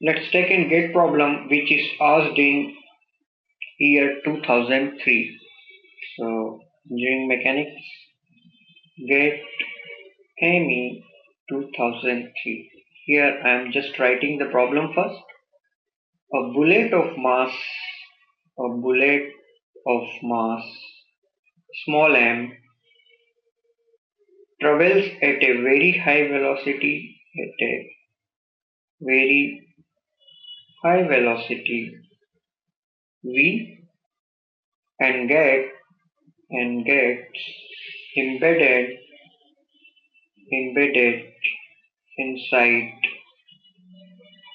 Let's take and get problem which is asked in year 2003. So engineering mechanics get AME 2003. Here I am just writing the problem first. A bullet of mass, a bullet of mass, small m, travels at a very high velocity, at a very high velocity v, and gets embedded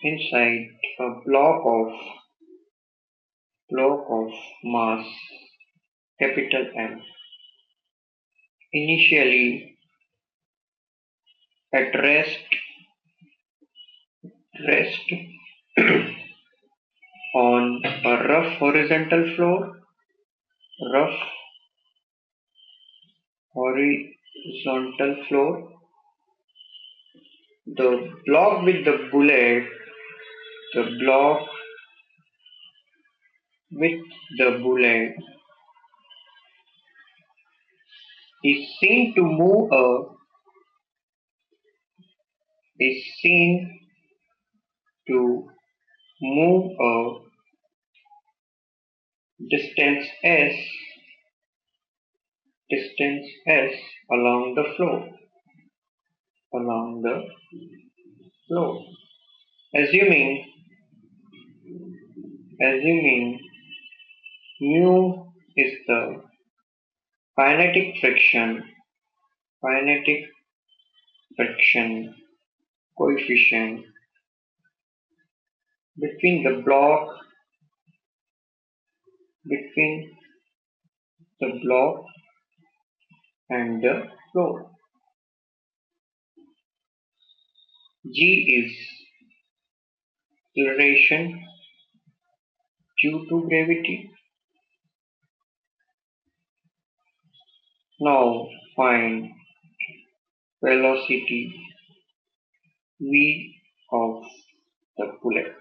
inside a block of mass capital M, initially at rest on a rough horizontal floor. The block with the block with the bullet is seen to move a distance s along the floor, assuming mu is the kinetic friction coefficient between between the block and the floor. G is acceleration due to gravity. Now find velocity v of the bullet.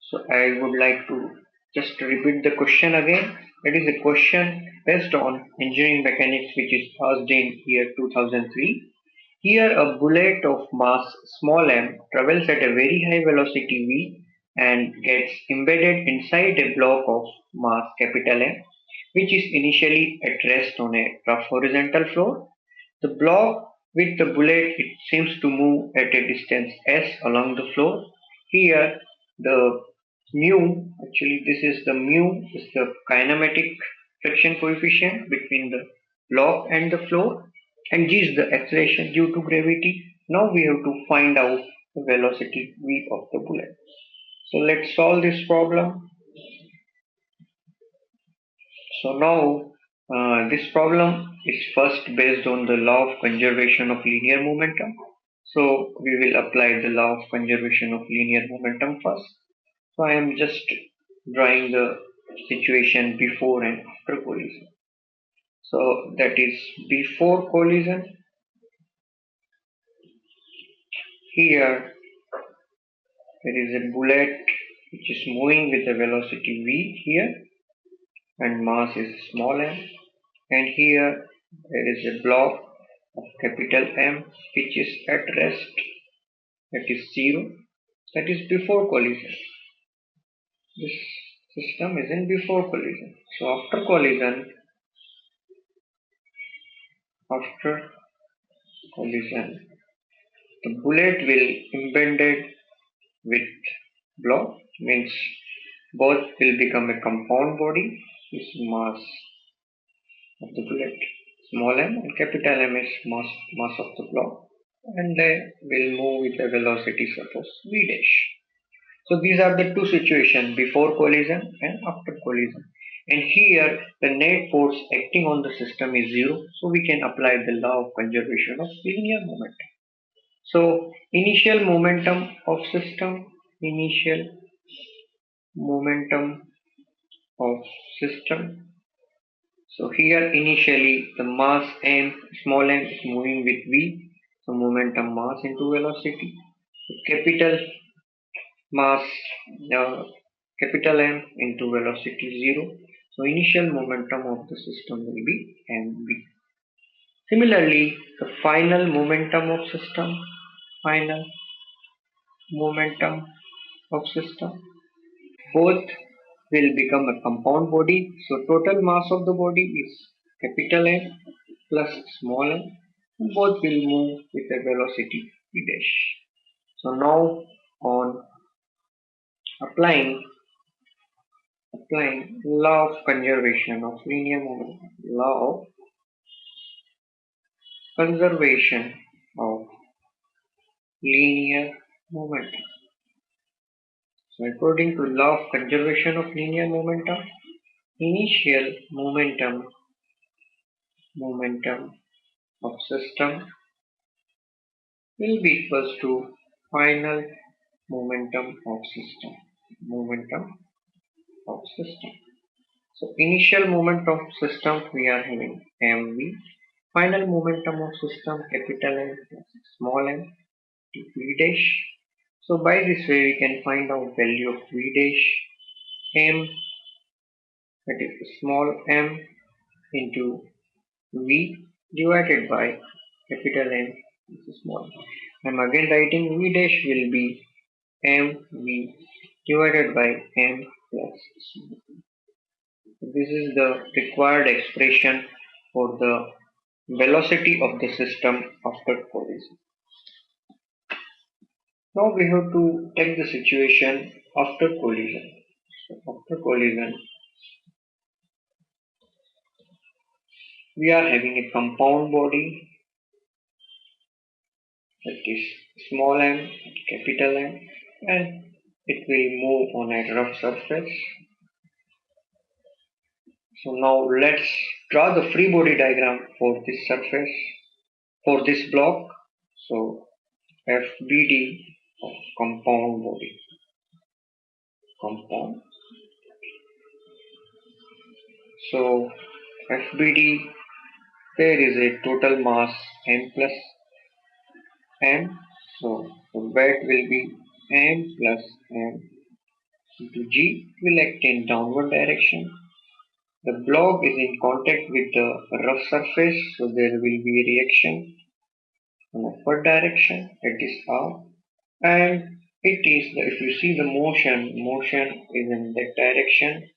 So I would like to just repeat the question again. It is a question based on engineering mechanics which is asked in year 2003. Here a bullet of mass small m travels at a very high velocity v and gets embedded inside a block of mass capital M, which is initially at rest on a rough horizontal floor. The block with the bullet it seems to move at a distance s along the floor. Here the mu, actually this is the mu, is the kinematic friction coefficient between the block and the floor, and g is the acceleration due to gravity. Now we have to find out the velocity v of the bullet. So let's solve this problem. So now this problem is first based on the law of conservation of linear momentum. So we will apply the law of conservation of linear momentum first. So I am just drawing the situation before and after collision. So that is before collision. Here there is a bullet which is moving with a velocity v here, and mass is small m, and here there is a block of capital M which is at rest, that is 0, that is before collision. This system is in before collision. So after collision, the bullet will embedded with block, means both will become a compound body. Is mass of the bullet small m, and capital M is mass of the block, and they will move with a velocity suppose v dash. So these are the two situations, before collision and after collision. And here the net force acting on the system is 0, so we can apply the law of conservation of linear momentum. So initial momentum of system, So here initially the mass m, small m is moving with v, so momentum mass into velocity. capital mass, uh, capital M into velocity 0. So initial momentum of the system will be mv. Similarly, the final momentum of system, both will become a compound body. So total mass of the body is capital M plus small m. Both will move with a velocity v dash. So now on applying law of conservation of linear momentum, law of conservation of linear momentum. So according to law of conservation of linear momentum, initial momentum of system will be equals to final momentum of system. So initial moment of system we are having mv, final momentum of system capital M plus small m v dash. So by this way we can find out value of v dash m, that is small m into v divided by capital M is small. I'm again writing v dash will be mv divided by m plus small. This is the required expression for the velocity of the system after collision. Now we have to take the situation after collision. So after collision, we are having a compound body, that is small m, capital M, and it will move on a rough surface. So now let's draw the free body diagram for this surface, for this block. So FBD of compound. So FBD, there is a total mass m plus m. So the weight will be m plus m into g, will act in downward direction. The block is in contact with the rough surface, so there will be a reaction in upward direction, that is R. And it is, if you see the motion is in that direction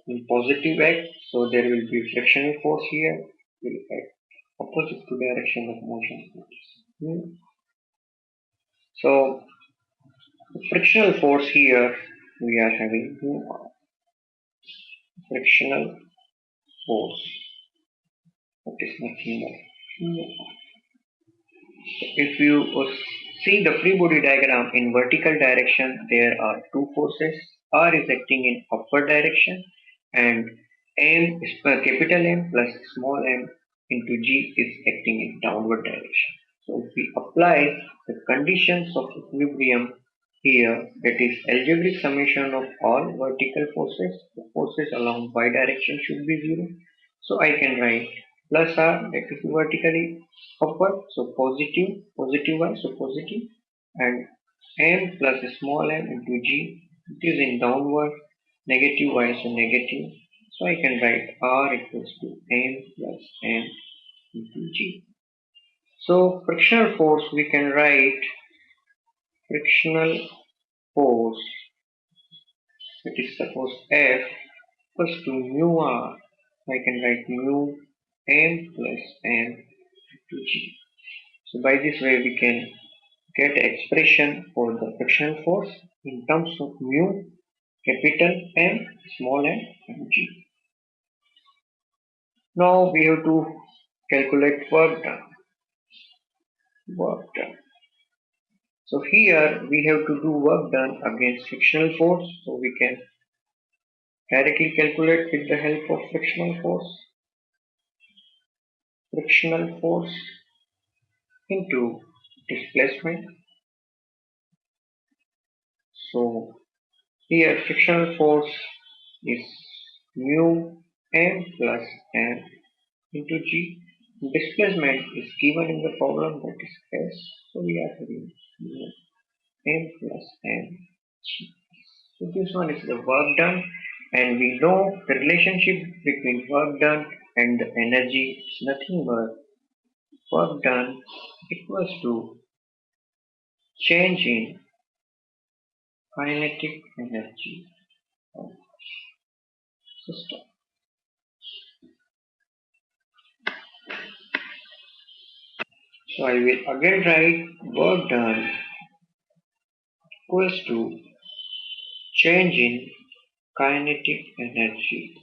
in positive x, so there will be frictional force here, will act opposite to direction of motion. So the frictional force here we are having frictional force, that is nothing more. If you see the free body diagram in vertical direction, there are two forces. R is acting in upward direction and M is capital M plus small m into G is acting in downward direction. So if we apply the conditions of equilibrium here, that is algebraic summation of all vertical forces, the forces along y direction should be 0. So I can write plus R, that is vertically upward, so positive y, so positive, and m plus small m into G, it is in downward, negative y, so negative. So I can write R equals to m plus m into G. So frictional force, we can write frictional force, that is suppose F equals to mu R. I can write mu m plus m into G. So by this way we can get expression for the frictional force in terms of mu, capital M, small m, and G. Now we have to calculate work done. So here we have to do work done against frictional force. So we can directly calculate with the help of frictional force. Frictional force into displacement. So here frictional force is mu m plus m into G. Displacement is given in the problem, that is S. So we are having mu. M plus M. So this one is the work done, and we know the relationship between work done and the energy is nothing but work done equals to change in kinetic energy of system. So I will again write work done equals to change in kinetic energy.